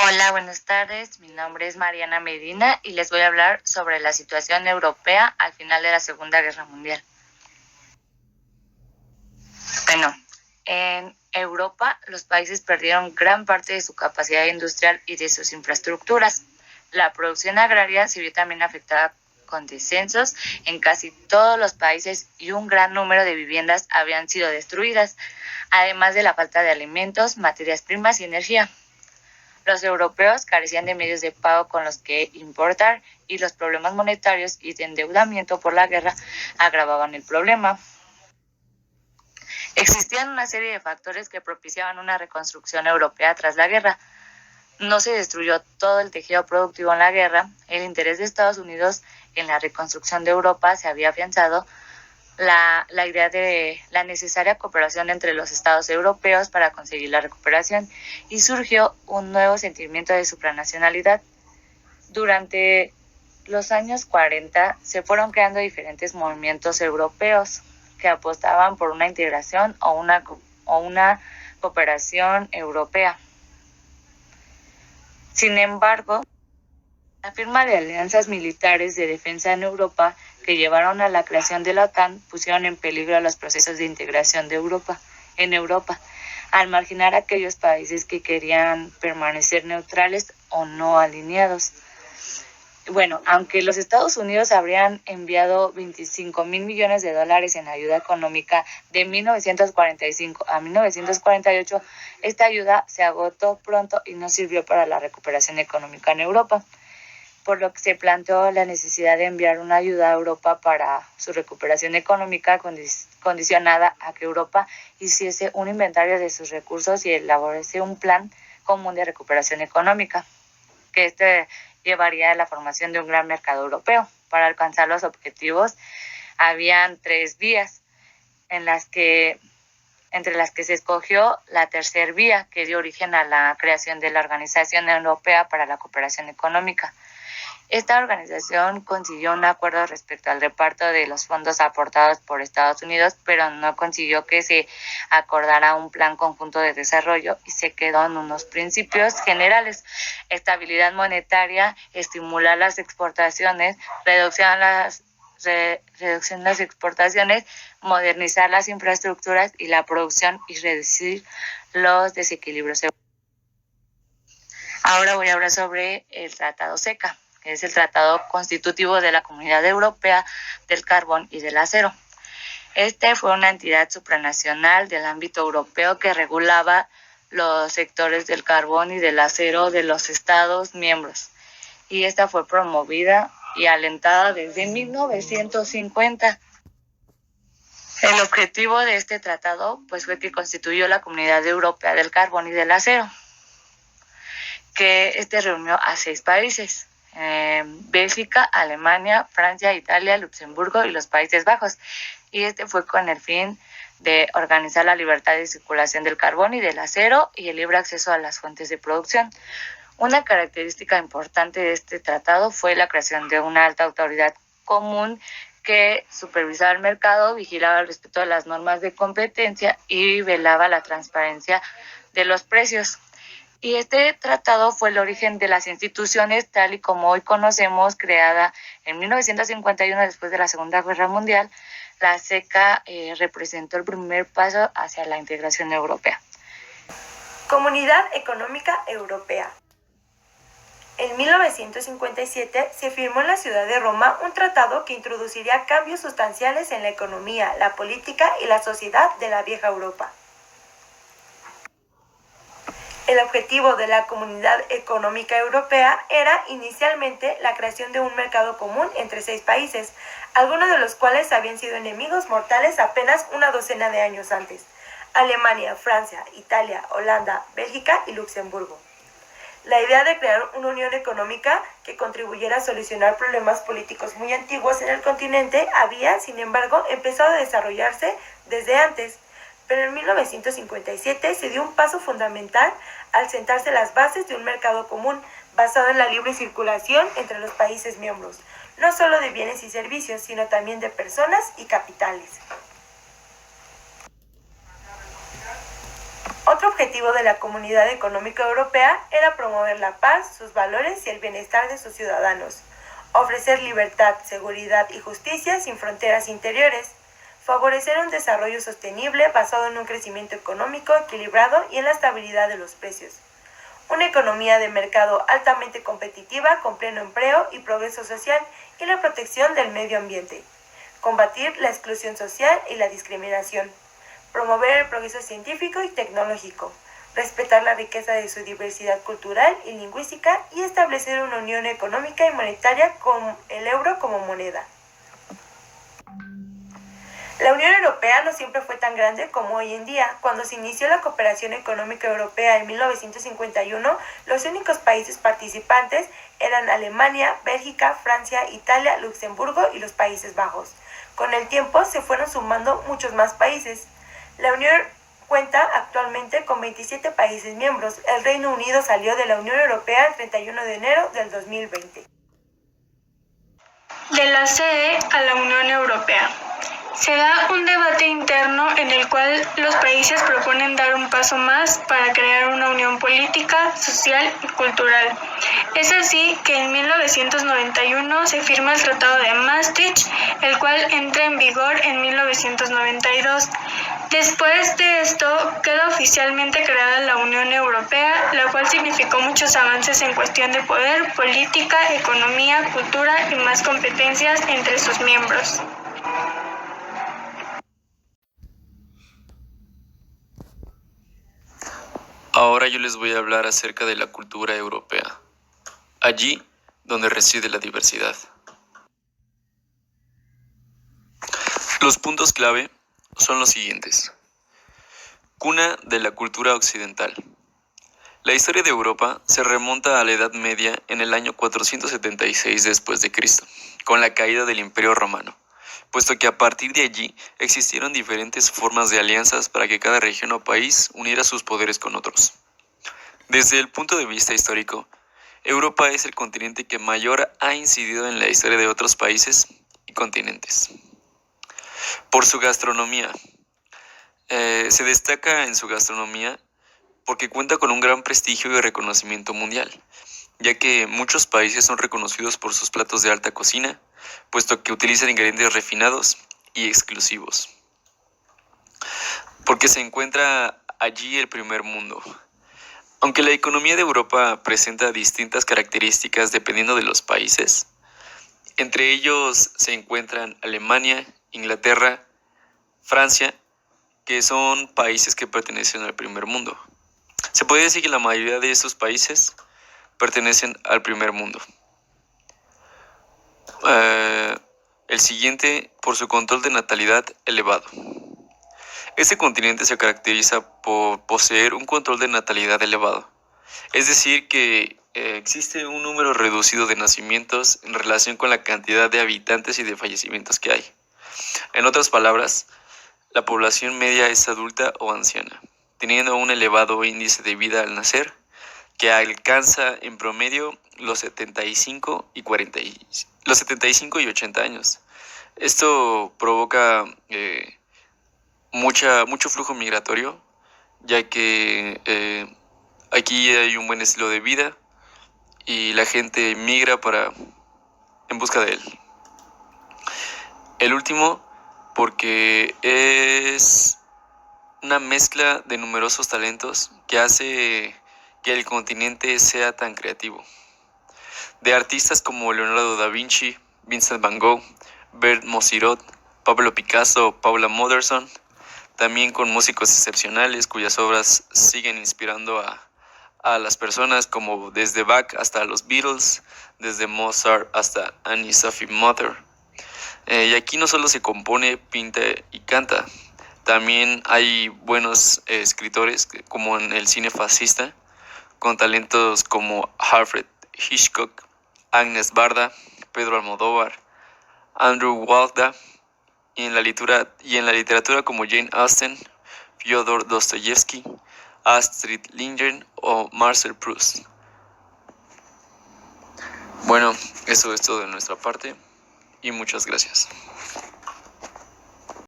Hola, buenas tardes. Mi nombre es Mariana Medina y les voy a hablar sobre la situación europea al final de la Segunda Guerra Mundial. Bueno, en Europa los países perdieron gran parte de su capacidad industrial y de sus infraestructuras. La producción agraria se vio también afectada con descensos en casi todos los países y un gran número de viviendas habían sido destruidas, además de la falta de alimentos, materias primas y energía. Los europeos carecían de medios de pago con los que importar y los problemas monetarios y de endeudamiento por la guerra agravaban el problema. Existían una serie de factores que propiciaban una reconstrucción europea tras la guerra. No se destruyó todo el tejido productivo en la guerra, el interés de Estados Unidos en la reconstrucción de Europa se había afianzado, la idea de la necesaria cooperación entre los estados europeos para conseguir la recuperación y surgió un nuevo sentimiento de supranacionalidad. Durante los años 40 se fueron creando diferentes movimientos europeos que apostaban por una integración o una cooperación europea. Sin embargo, la firma de alianzas militares de defensa en Europa que llevaron a la creación de la OTAN pusieron en peligro los procesos de integración de Europa en Europa, al marginar a aquellos países que querían permanecer neutrales o no alineados. Bueno, aunque los Estados Unidos habrían enviado 25,000 millones de dólares en ayuda económica de 1945 a 1948, esta ayuda se agotó pronto y no sirvió para la recuperación económica en Europa, por lo que se planteó la necesidad de enviar una ayuda a Europa para su recuperación económica condicionada a que Europa hiciese un inventario de sus recursos y elaborase un plan común de recuperación económica, que llevaría a la formación de un gran mercado europeo. Para alcanzar los objetivos, habían 3 vías, entre las que se escogió la tercera vía, que dio origen a la creación de la Organización Europea para la Cooperación Económica. Esta organización consiguió un acuerdo respecto al reparto de los fondos aportados por Estados Unidos, pero no consiguió que se acordara un plan conjunto de desarrollo y se quedó en unos principios generales: estabilidad monetaria, estimular las exportaciones, reducción de las exportaciones, modernizar las infraestructuras y la producción y reducir los desequilibrios. Ahora voy a hablar sobre el Tratado CECA, que es el tratado constitutivo de la Comunidad Europea del Carbón y del Acero. Este fue una entidad supranacional del ámbito europeo que regulaba los sectores del carbón y del acero de los Estados miembros. Y esta fue promovida y alentada desde 1950. El objetivo de este tratado fue que constituyó la Comunidad Europea del Carbón y del Acero, que reunió a 6 países: Bélgica, Alemania, Francia, Italia, Luxemburgo y los Países Bajos. Y fue con el fin de organizar la libertad de circulación del carbón y del acero y el libre acceso a las fuentes de producción. Una característica importante de este tratado fue la creación de una alta autoridad común que supervisaba el mercado, vigilaba el respeto de las normas de competencia y velaba la transparencia de los precios. Y este tratado fue el origen de las instituciones tal y como hoy conocemos, creada en 1951 después de la Segunda Guerra Mundial. La CECA representó el primer paso hacia la integración europea. Comunidad Económica Europea. En 1957 se firmó en la ciudad de Roma un tratado que introduciría cambios sustanciales en la economía, la política y la sociedad de la vieja Europa. El objetivo de la Comunidad Económica Europea era inicialmente la creación de un mercado común entre 6 países, algunos de los cuales habían sido enemigos mortales apenas una docena de años antes: Alemania, Francia, Italia, Holanda, Bélgica y Luxemburgo. La idea de crear una unión económica que contribuyera a solucionar problemas políticos muy antiguos en el continente había, sin embargo, empezado a desarrollarse desde antes. Pero en 1957 se dio un paso fundamental al sentarse las bases de un mercado común basado en la libre circulación entre los países miembros, no solo de bienes y servicios, sino también de personas y capitales. Otro objetivo de la Comunidad Económica Europea era promover la paz, sus valores y el bienestar de sus ciudadanos, ofrecer libertad, seguridad y justicia sin fronteras interiores, favorecer un desarrollo sostenible basado en un crecimiento económico equilibrado y en la estabilidad de los precios, una economía de mercado altamente competitiva con pleno empleo y progreso social y la protección del medio ambiente, combatir la exclusión social y la discriminación, promover el progreso científico y tecnológico, respetar la riqueza de su diversidad cultural y lingüística y establecer una unión económica y monetaria con el euro como moneda. La Unión Europea no siempre fue tan grande como hoy en día. Cuando se inició la cooperación económica europea en 1951, los únicos países participantes eran Alemania, Bélgica, Francia, Italia, Luxemburgo y los Países Bajos. Con el tiempo se fueron sumando muchos más países. La Unión cuenta actualmente con 27 países miembros. El Reino Unido salió de la Unión Europea el 31 de enero del 2020. De la CE a la Unión Europea. Se da un debate interno en el cual los países proponen dar un paso más para crear una unión política, social y cultural. Es así que en 1991 se firma el Tratado de Maastricht, el cual entra en vigor en 1992. Después de esto, queda oficialmente creada la Unión Europea, la cual significó muchos avances en cuestión de poder, política, economía, cultura y más competencias entre sus miembros. Ahora yo les voy a hablar acerca de la cultura europea, allí donde reside la diversidad. Los puntos clave son los siguientes. Cuna de la cultura occidental. La historia de Europa se remonta a la Edad Media en el año 476 después de Cristo, con la caída del Imperio Romano, puesto que a partir de allí existieron diferentes formas de alianzas para que cada región o país uniera sus poderes con otros. Desde el punto de vista histórico, Europa es el continente que mayor ha incidido en la historia de otros países y continentes. Por su gastronomía. Se destaca en su gastronomía porque cuenta con un gran prestigio y reconocimiento mundial, ya que muchos países son reconocidos por sus platos de alta cocina, puesto que utilizan ingredientes refinados y exclusivos. Porque se encuentra allí el primer mundo. Aunque la economía de Europa presenta distintas características dependiendo de los países, entre ellos se encuentran Alemania, Inglaterra, Francia, que son países que pertenecen al primer mundo. Se puede decir que la mayoría de estos países pertenecen al primer mundo. El siguiente, por su control de natalidad elevado. Este continente se caracteriza por poseer un control de natalidad elevado, es decir, que existe un número reducido de nacimientos en relación con la cantidad de habitantes y de fallecimientos que hay. En otras palabras, la población media es adulta o anciana, teniendo un elevado índice de vida al nacer, que alcanza en promedio los 75 y 80 años. Esto provoca mucho flujo migratorio, ya que aquí hay un buen estilo de vida y la gente migra en busca de él. El último, porque es una mezcla de numerosos talentos que hace que el continente sea tan creativo. De artistas como Leonardo da Vinci, Vincent van Gogh, Bert Mosirot, Pablo Picasso, Paula Modersohn, también con músicos excepcionales cuyas obras siguen inspirando a las personas, como desde Bach hasta los Beatles, desde Mozart hasta Annie Sophie Mutter. Y aquí no solo se compone, pinta y canta, también hay buenos escritores como en el cine fascista, con talentos como Alfred Hitchcock, Agnes Barda, Pedro Almodóvar, Andrew Walda, y en la literatura como Jane Austen, Fyodor Dostoyevsky, Astrid Lindgren o Marcel Proust. Bueno, eso es todo de nuestra parte y muchas gracias.